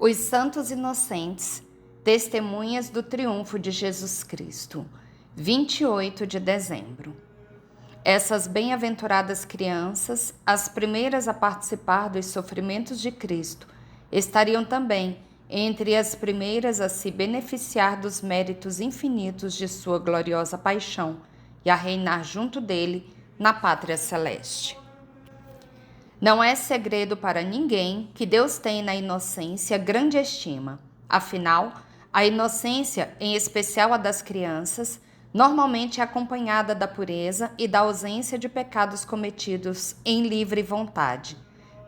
Os Santos Inocentes, testemunhas do triunfo de Jesus Cristo, 28 de dezembro. Essas bem-aventuradas crianças, as primeiras a participar dos sofrimentos de Cristo, estariam também entre as primeiras a se beneficiar dos méritos infinitos de sua gloriosa paixão e a reinar junto dele na pátria celeste. Não é segredo para ninguém que Deus tem na inocência grande estima. Afinal, a inocência, em especial a das crianças, normalmente é acompanhada da pureza e da ausência de pecados cometidos em livre vontade.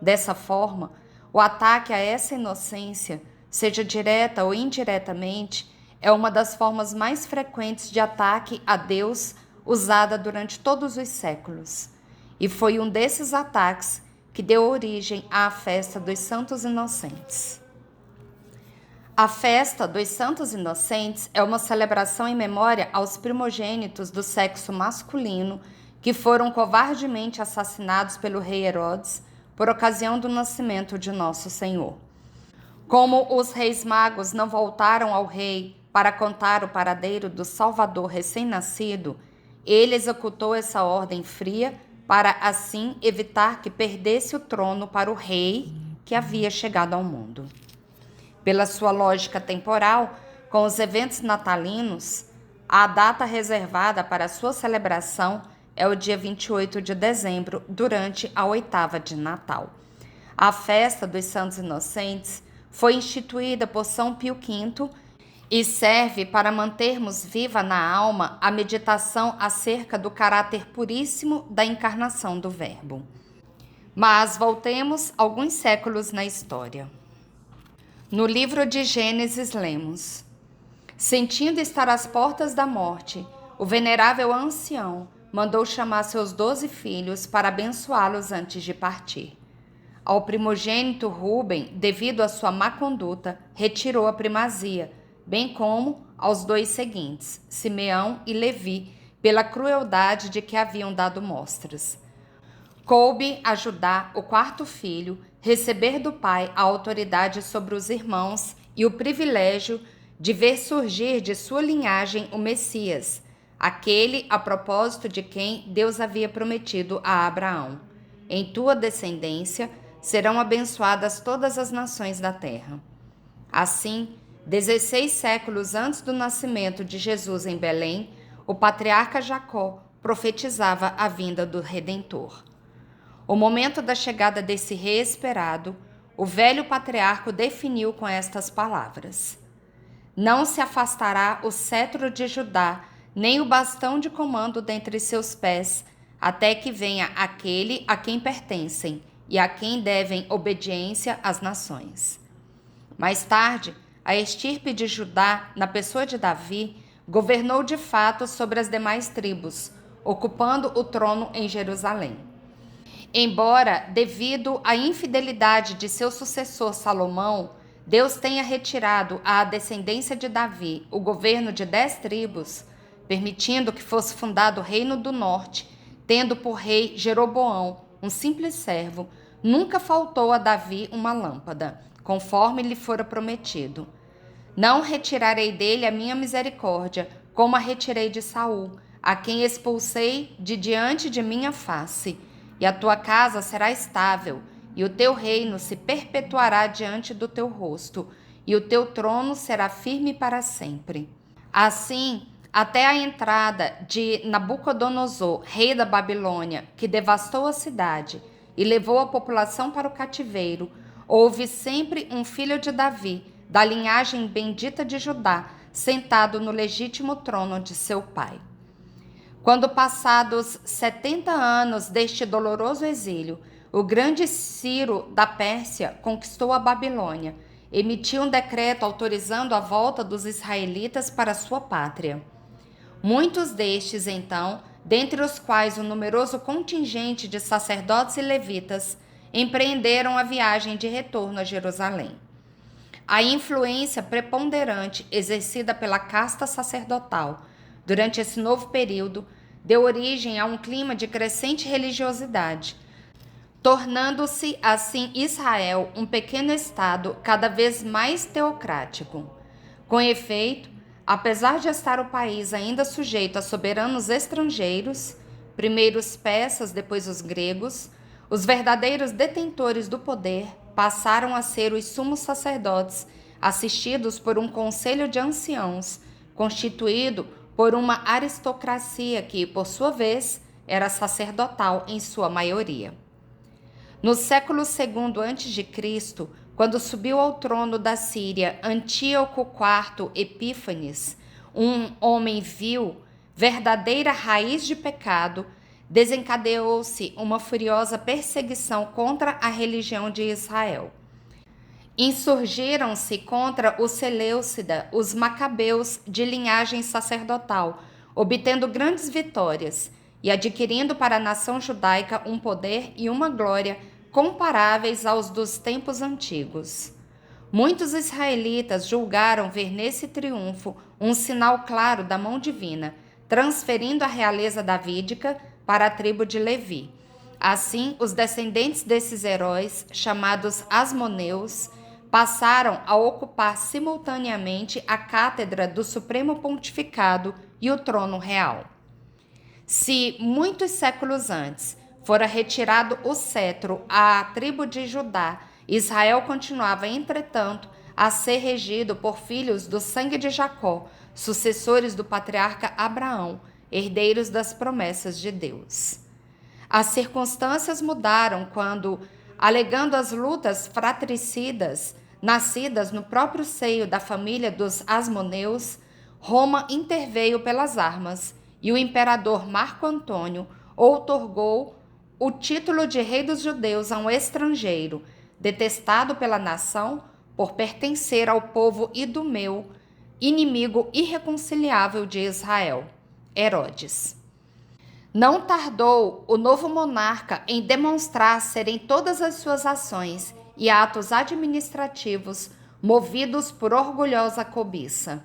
Dessa forma, o ataque a essa inocência, seja direta ou indiretamente, é uma das formas mais frequentes de ataque a Deus usada durante todos os séculos. E foi um desses ataques que deu origem à festa dos Santos Inocentes. A festa dos Santos Inocentes é uma celebração em memória aos primogênitos do sexo masculino que foram covardemente assassinados pelo rei Herodes por ocasião do nascimento de Nosso Senhor. Como os reis magos não voltaram ao rei para contar o paradeiro do Salvador recém-nascido, ele executou essa ordem fria para assim evitar que perdesse o trono para o rei que havia chegado ao mundo. Pela sua lógica temporal, com os eventos natalinos, a data reservada para sua celebração é o dia 28 de dezembro, durante a oitava de Natal. A festa dos Santos Inocentes foi instituída por São Pio V e serve para mantermos viva na alma a meditação acerca do caráter puríssimo da encarnação do Verbo. Mas voltemos alguns séculos na história. No livro de Gênesis lemos: sentindo estar às portas da morte, o venerável ancião mandou chamar seus 12 filhos para abençoá-los antes de partir. Ao primogênito Rúben, devido à sua má conduta, retirou a primazia, bem como aos dois seguintes, Simeão e Levi, pela crueldade de que haviam dado mostras. Coube a Judá, o quarto filho, receber do pai a autoridade sobre os irmãos e o privilégio de ver surgir de sua linhagem o Messias, aquele a propósito de quem Deus havia prometido a Abraão. Em tua descendência serão abençoadas todas as nações da terra. Assim, 16 séculos antes do nascimento de Jesus em Belém, o patriarca Jacó profetizava a vinda do Redentor. O momento da chegada desse rei esperado, o velho patriarca definiu com estas palavras: não se afastará o cetro de Judá, nem o bastão de comando dentre seus pés, até que venha aquele a quem pertencem e a quem devem obediência as nações. Mais tarde, a estirpe de Judá, na pessoa de Davi, governou de fato sobre as demais tribos, ocupando o trono em Jerusalém. Embora, devido à infidelidade de seu sucessor Salomão, Deus tenha retirado à descendência de Davi o governo de 10 tribos, permitindo que fosse fundado o Reino do Norte, tendo por rei Jeroboão, um simples servo, nunca faltou a Davi uma lâmpada, conforme lhe fora prometido. Não retirarei dele a minha misericórdia, como a retirei de Saul, a quem expulsei de diante de minha face. E a tua casa será estável, e o teu reino se perpetuará diante do teu rosto, e o teu trono será firme para sempre. Assim, até a entrada de Nabucodonosor, rei da Babilônia, que devastou a cidade e levou a população para o cativeiro, houve sempre um filho de Davi, da linhagem bendita de Judá, sentado no legítimo trono de seu pai. Quando passados 70 anos deste doloroso exílio, o grande Ciro da Pérsia conquistou a Babilônia, emitiu um decreto autorizando a volta dos israelitas para sua pátria. Muitos destes, então, dentre os quais o numeroso contingente de sacerdotes e levitas, empreenderam a viagem de retorno a Jerusalém. A influência preponderante exercida pela casta sacerdotal durante esse novo período deu origem a um clima de crescente religiosidade, tornando-se assim Israel um pequeno estado cada vez mais teocrático. Com efeito, apesar de estar o país ainda sujeito a soberanos estrangeiros, primeiro os persas, depois os gregos, os verdadeiros detentores do poder passaram a ser os sumos sacerdotes, assistidos por um conselho de anciãos, constituído por uma aristocracia que, por sua vez, era sacerdotal em sua maioria. No século II a.C., quando subiu ao trono da Síria Antíoco IV Epífanes, um homem vil, verdadeira raiz de pecado, desencadeou-se uma furiosa perseguição contra a religião de Israel. Insurgiram-se contra os Seleucida, os macabeus de linhagem sacerdotal, obtendo grandes vitórias e adquirindo para a nação judaica um poder e uma glória comparáveis aos dos tempos antigos. Muitos israelitas julgaram ver nesse triunfo um sinal claro da mão divina, transferindo a realeza davídica para a tribo de Levi. Assim, os descendentes desses heróis, chamados Asmoneus, passaram a ocupar simultaneamente a cátedra do Supremo Pontificado e o trono real. Se, muitos séculos antes, fora retirado o cetro à tribo de Judá, Israel continuava, entretanto, a ser regido por filhos do sangue de Jacó, sucessores do patriarca Abraão, herdeiros das promessas de Deus. As circunstâncias mudaram quando, alegando as lutas fratricidas nascidas no próprio seio da família dos Asmoneus, Roma interveio pelas armas e o imperador Marco Antônio outorgou o título de rei dos judeus a um estrangeiro, detestado pela nação por pertencer ao povo idumeu, inimigo irreconciliável de Israel, Herodes. Não tardou o novo monarca em demonstrar serem todas as suas ações e atos administrativos movidos por orgulhosa cobiça.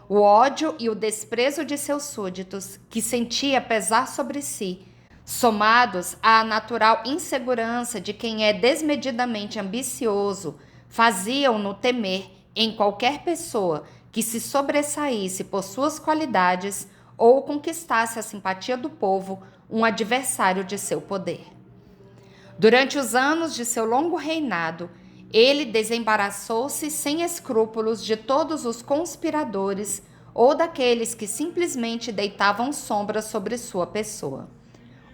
O ódio e o desprezo de seus súditos, que sentia pesar sobre si, somados à natural insegurança de quem é desmedidamente ambicioso, faziam-no temer em qualquer pessoa que se sobressaísse por suas qualidades ou conquistasse a simpatia do povo, um adversário de seu poder. Durante os anos de seu longo reinado, ele desembaraçou-se sem escrúpulos de todos os conspiradores ou daqueles que simplesmente deitavam sombra sobre sua pessoa.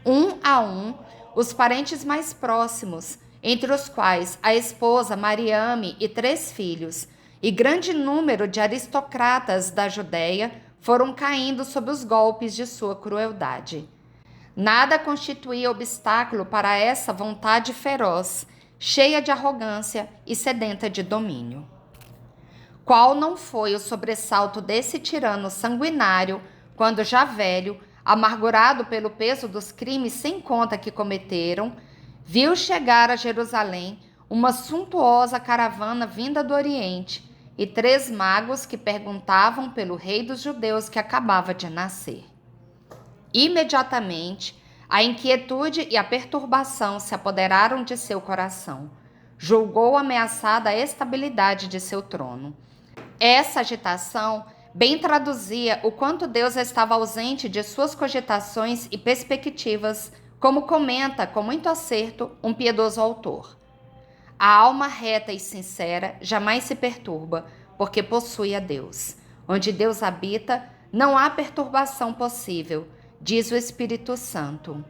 Um a um, os parentes mais próximos, entre os quais a esposa Mariame e 3 filhos, e grande número de aristocratas da Judéia, foram caindo sob os golpes de sua crueldade. Nada constituía obstáculo para essa vontade feroz, cheia de arrogância e sedenta de domínio. Qual não foi o sobressalto desse tirano sanguinário, quando já velho, amargurado pelo peso dos crimes sem conta que cometeram, viu chegar a Jerusalém uma suntuosa caravana vinda do Oriente e 3 magos que perguntavam pelo rei dos judeus que acabava de nascer. Imediatamente, a inquietude e a perturbação se apoderaram de seu coração. Julgou ameaçada a estabilidade de seu trono. Essa agitação bem traduzia o quanto Deus estava ausente de suas cogitações e perspectivas, como comenta com muito acerto um piedoso autor. A alma reta e sincera jamais se perturba, porque possui a Deus. Onde Deus habita, não há perturbação possível, diz o Espírito Santo.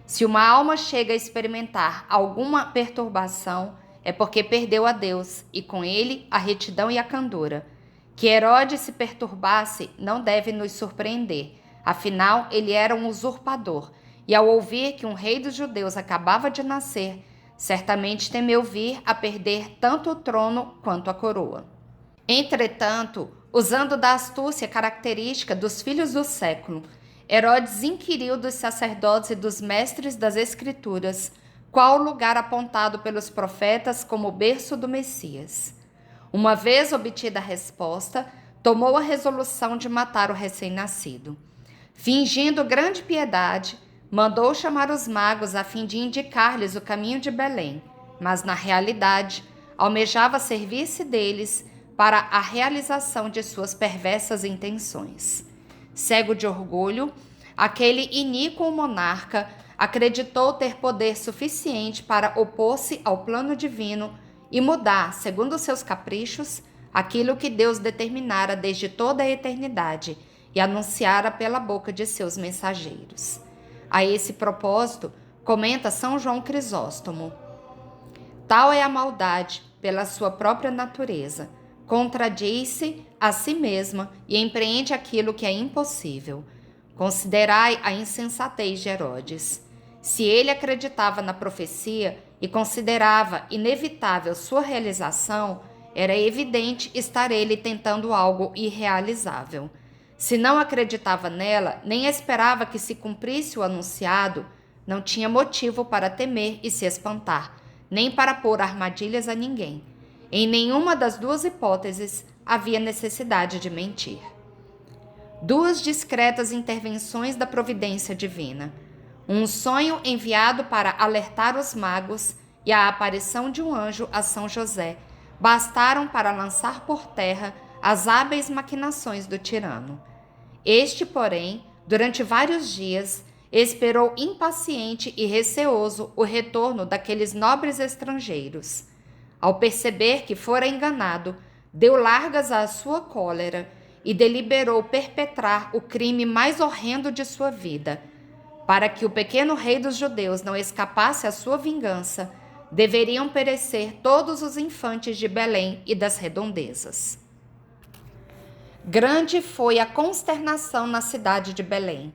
Se uma alma chega a experimentar alguma perturbação, é porque perdeu a Deus e com ele a retidão e a candura. Que Herodes se perturbasse não deve nos surpreender, afinal ele era um usurpador, e ao ouvir que um rei dos judeus acabava de nascer, certamente temeu vir a perder tanto o trono quanto a coroa. Entretanto, usando da astúcia característica dos filhos do século, Herodes inquiriu dos sacerdotes e dos mestres das Escrituras qual o lugar apontado pelos profetas como berço do Messias. Uma vez obtida a resposta, tomou a resolução de matar o recém-nascido. Fingindo grande piedade, Mandou chamar os magos a fim de indicar-lhes o caminho de Belém, mas na realidade almejava servir-se deles para a realização de suas perversas intenções. Cego de orgulho, aquele iníquo monarca acreditou ter poder suficiente para opor-se ao plano divino e mudar, segundo seus caprichos, aquilo que Deus determinara desde toda a eternidade e anunciara pela boca de seus mensageiros. A esse propósito, comenta São João Crisóstomo: tal é a maldade pela sua própria natureza, contradiz-se a si mesma e empreende aquilo que é impossível. Considerai a insensatez de Herodes. Se ele acreditava na profecia e considerava inevitável sua realização, era evidente estar ele tentando algo irrealizável. Se não acreditava nela, nem esperava que se cumprisse o anunciado, não tinha motivo para temer e se espantar, nem para pôr armadilhas a ninguém. Em nenhuma das duas hipóteses havia necessidade de mentir. Duas discretas intervenções da providência divina: um sonho enviado para alertar os magos e a aparição de um anjo a São José bastaram para lançar por terra as hábeis maquinações do tirano. Este, porém, durante vários dias, esperou impaciente e receoso o retorno daqueles nobres estrangeiros. Ao perceber que fora enganado, deu largas à sua cólera e deliberou perpetrar o crime mais horrendo de sua vida. Para que o pequeno rei dos judeus não escapasse à sua vingança, deveriam perecer todos os infantes de Belém e das redondezas. Grande foi a consternação na cidade de Belém.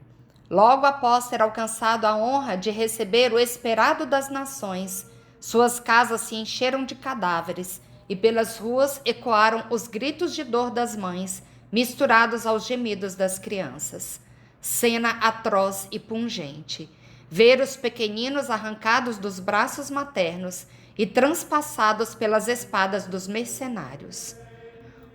Logo após ter alcançado a honra de receber o esperado das nações, suas casas se encheram de cadáveres e pelas ruas ecoaram os gritos de dor das mães, misturados aos gemidos das crianças. Cena atroz e pungente. Ver os pequeninos arrancados dos braços maternos e transpassados pelas espadas dos mercenários.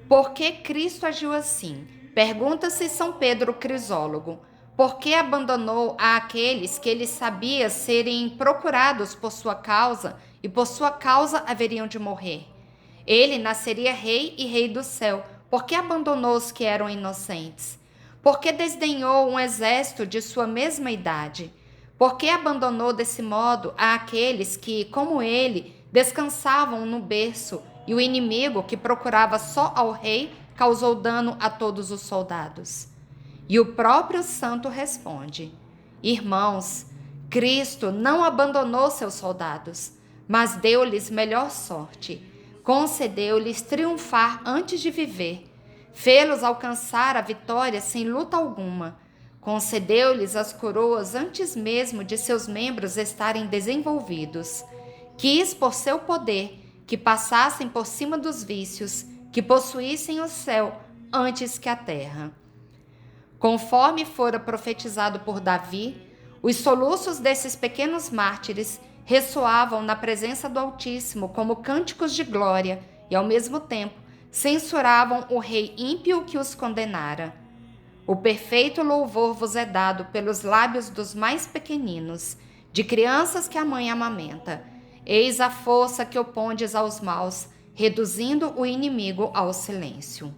Por que Cristo agiu assim? Pergunta-se São Pedro Crisólogo. Por que abandonou àqueles que ele sabia serem procurados por sua causa e por sua causa haveriam de morrer? Ele nasceria rei e rei do céu. Por que abandonou os que eram inocentes? Por que desdenhou um exército de sua mesma idade? Por que abandonou desse modo àqueles que, como ele, descansavam no berço, e o inimigo que procurava só ao rei causou dano a todos os soldados? E o próprio santo responde: irmãos, Cristo não abandonou seus soldados, mas deu-lhes melhor sorte. Concedeu-lhes triunfar antes de viver, fê-los alcançar a vitória sem luta alguma. Concedeu-lhes as coroas antes mesmo de seus membros estarem desenvolvidos. Quis, por seu poder, que passassem por cima dos vícios, que possuíssem o céu antes que a terra. Conforme fora profetizado por Davi, os soluços desses pequenos mártires ressoavam na presença do Altíssimo como cânticos de glória e, ao mesmo tempo, censuravam o rei ímpio que os condenara. O perfeito louvor vos é dado pelos lábios dos mais pequeninos, de crianças que a mãe amamenta. Eis a força que opondes aos maus, reduzindo o inimigo ao silêncio.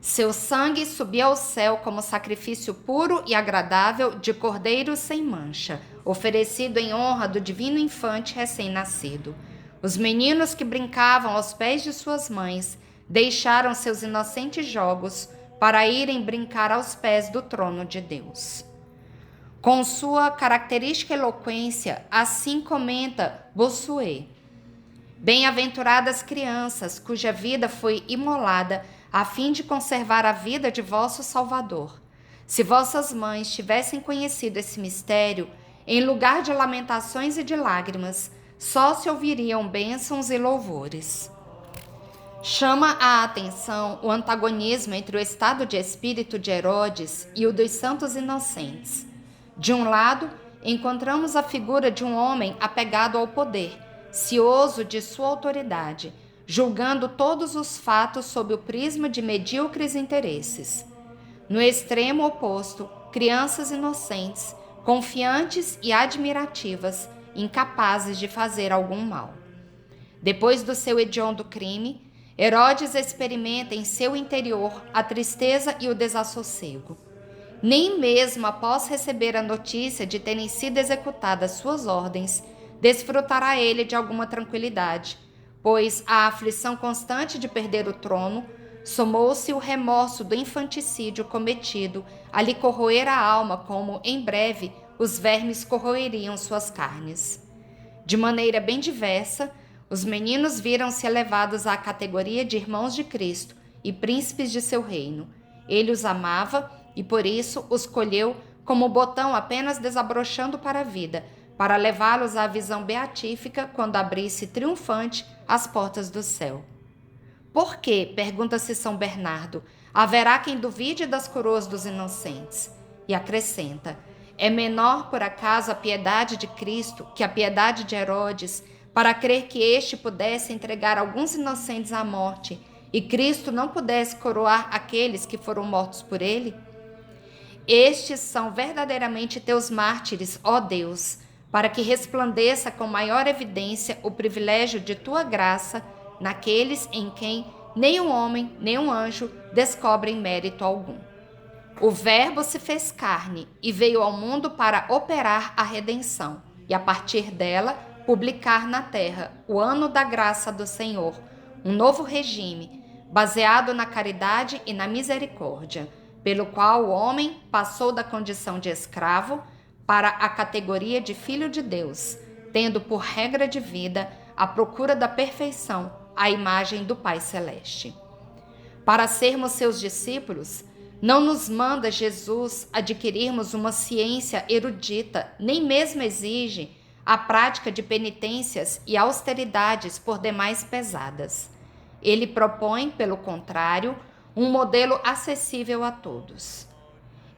Seu sangue subia ao céu como sacrifício puro e agradável de cordeiro sem mancha, oferecido em honra do divino infante recém-nascido. Os meninos que brincavam aos pés de suas mães deixaram seus inocentes jogos para irem brincar aos pés do trono de Deus. Com sua característica eloquência, assim comenta Bossuet: bem-aventuradas crianças cuja vida foi imolada a fim de conservar a vida de vosso Salvador. Se vossas mães tivessem conhecido esse mistério, em lugar de lamentações e de lágrimas, só se ouviriam bênçãos e louvores. Chama a atenção o antagonismo entre o estado de espírito de Herodes e o dos santos inocentes. De um lado, encontramos a figura de um homem apegado ao poder, cioso de sua autoridade, julgando todos os fatos sob o prisma de medíocres interesses. No extremo oposto, crianças inocentes, confiantes e admirativas, incapazes de fazer algum mal. Depois do seu hediondo crime, Herodes experimenta em seu interior a tristeza e o desassossego. Nem mesmo após receber a notícia de terem sido executadas suas ordens, desfrutará ele de alguma tranquilidade, pois a aflição constante de perder o trono somou-se o remorso do infanticídio cometido a lhe corroer a alma como, em breve, os vermes corroeriam suas carnes. De maneira bem diversa, os meninos viram-se elevados à categoria de irmãos de Cristo e príncipes de seu reino. Ele os amava e por isso os colheu como botão apenas desabrochando para a vida, para levá-los à visão beatífica quando abrisse triunfante as portas do céu. Por que, pergunta-se São Bernardo, haverá quem duvide das coroas dos inocentes? E acrescenta, é menor por acaso a piedade de Cristo que a piedade de Herodes, para crer que este pudesse entregar alguns inocentes à morte e Cristo não pudesse coroar aqueles que foram mortos por ele? Estes são verdadeiramente teus mártires, ó Deus, para que resplandeça com maior evidência o privilégio de tua graça naqueles em quem nem um homem, nem um anjo descobrem mérito algum. O Verbo se fez carne e veio ao mundo para operar a redenção e, a partir dela, publicar na terra o ano da graça do Senhor, um novo regime, baseado na caridade e na misericórdia, pelo qual o homem passou da condição de escravo para a categoria de filho de Deus, tendo por regra de vida a procura da perfeição, à imagem do Pai Celeste. Para sermos seus discípulos, não nos manda Jesus adquirirmos uma ciência erudita, nem mesmo exige a prática de penitências e austeridades por demais pesadas. Ele propõe, pelo contrário, um modelo acessível a todos.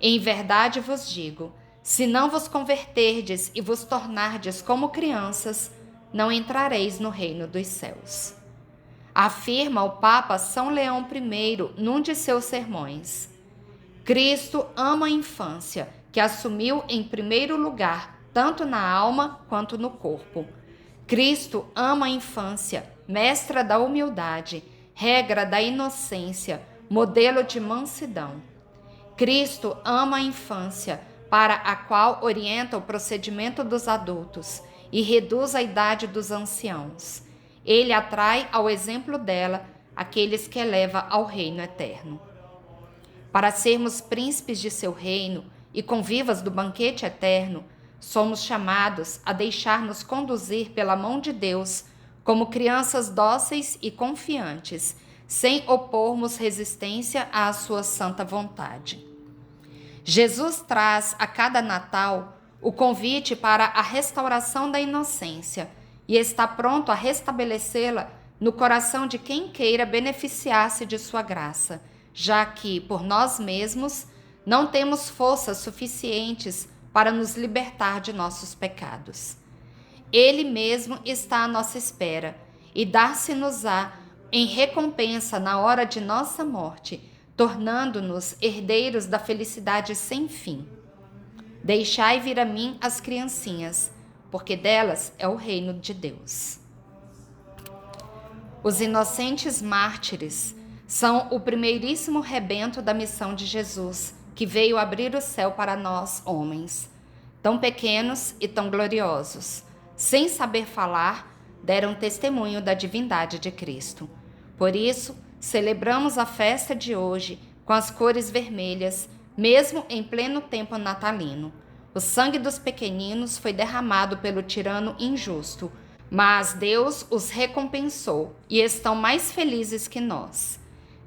Em verdade vos digo, se não vos converterdes e vos tornardes como crianças, não entrareis no reino dos céus. Afirma o Papa São Leão I num de seus sermões. Cristo ama a infância, que assumiu em primeiro lugar, tanto na alma quanto no corpo. Cristo ama a infância, mestra da humildade, regra da inocência, modelo de mansidão. Cristo ama a infância, para a qual orienta o procedimento dos adultos e reduz a idade dos anciãos. Ele atrai ao exemplo dela aqueles que eleva ao reino eterno. Para sermos príncipes de seu reino e convivas do banquete eterno, somos chamados a deixar-nos conduzir pela mão de Deus como crianças dóceis e confiantes, sem opormos resistência à sua santa vontade. Jesus traz a cada Natal o convite para a restauração da inocência e está pronto a restabelecê-la no coração de quem queira beneficiar-se de sua graça, já que, por nós mesmos, não temos forças suficientes para nos libertar de nossos pecados. Ele mesmo está à nossa espera e dar-se-nos-á em recompensa na hora de nossa morte, tornando-nos herdeiros da felicidade sem fim. Deixai vir a mim as criancinhas, porque delas é o reino de Deus. Os inocentes mártires são o primeiríssimo rebento da missão de Jesus, que veio abrir o céu para nós, homens. Tão pequenos e tão gloriosos, sem saber falar, deram testemunho da divindade de Cristo. Por isso, celebramos a festa de hoje com as cores vermelhas, mesmo em pleno tempo natalino. O sangue dos pequeninos foi derramado pelo tirano injusto, mas Deus os recompensou e estão mais felizes que nós.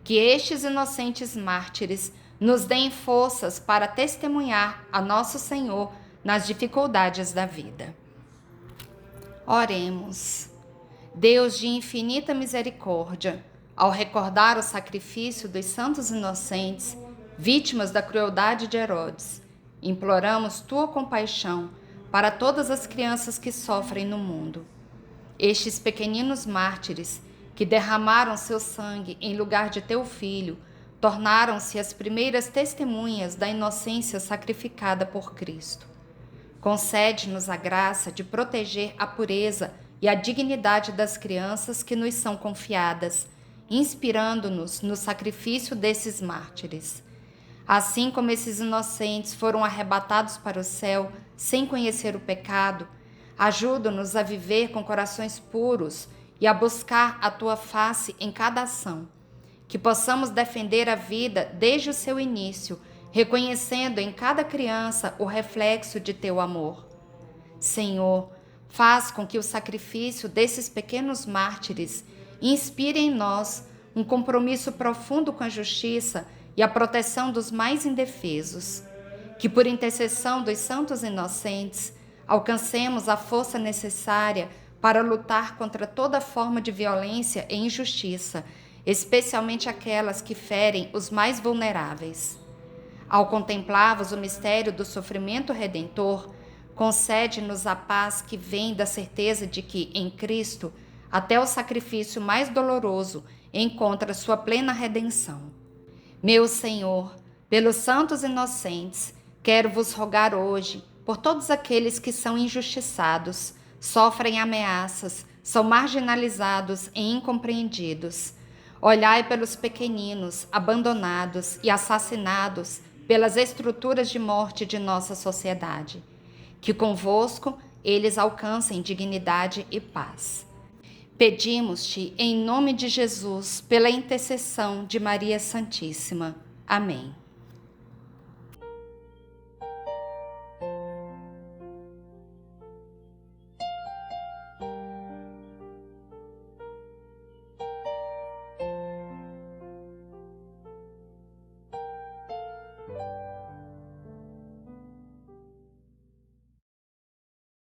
Que estes inocentes mártires nos deem forças para testemunhar a nosso Senhor nas dificuldades da vida. Oremos. Deus de infinita misericórdia, ao recordar o sacrifício dos santos inocentes, vítimas da crueldade de Herodes, imploramos tua compaixão para todas as crianças que sofrem no mundo. Estes pequeninos mártires que derramaram seu sangue em lugar de teu filho, tornaram-se as primeiras testemunhas da inocência sacrificada por Cristo. Concede-nos a graça de proteger a pureza e a dignidade das crianças que nos são confiadas, inspirando-nos no sacrifício desses mártires. Assim como esses inocentes foram arrebatados para o céu sem conhecer o pecado, ajuda-nos a viver com corações puros e a buscar a tua face em cada ação. Que possamos defender a vida desde o seu início, reconhecendo em cada criança o reflexo de teu amor. Senhor, faz com que o sacrifício desses pequenos mártires inspire em nós um compromisso profundo com a justiça e a proteção dos mais indefesos. Que por intercessão dos santos inocentes, alcancemos a força necessária para lutar contra toda forma de violência e injustiça, especialmente aquelas que ferem os mais vulneráveis. Ao contemplarmos o mistério do sofrimento redentor, concede-nos a paz que vem da certeza de que, em Cristo, até o sacrifício mais doloroso encontra sua plena redenção. Meu Senhor, pelos santos inocentes, quero vos rogar hoje por todos aqueles que são injustiçados, sofrem ameaças, são marginalizados e incompreendidos. Olhai pelos pequeninos, abandonados e assassinados pelas estruturas de morte de nossa sociedade. Que convosco eles alcancem dignidade e paz. Pedimos-te, em nome de Jesus, pela intercessão de Maria Santíssima. Amém.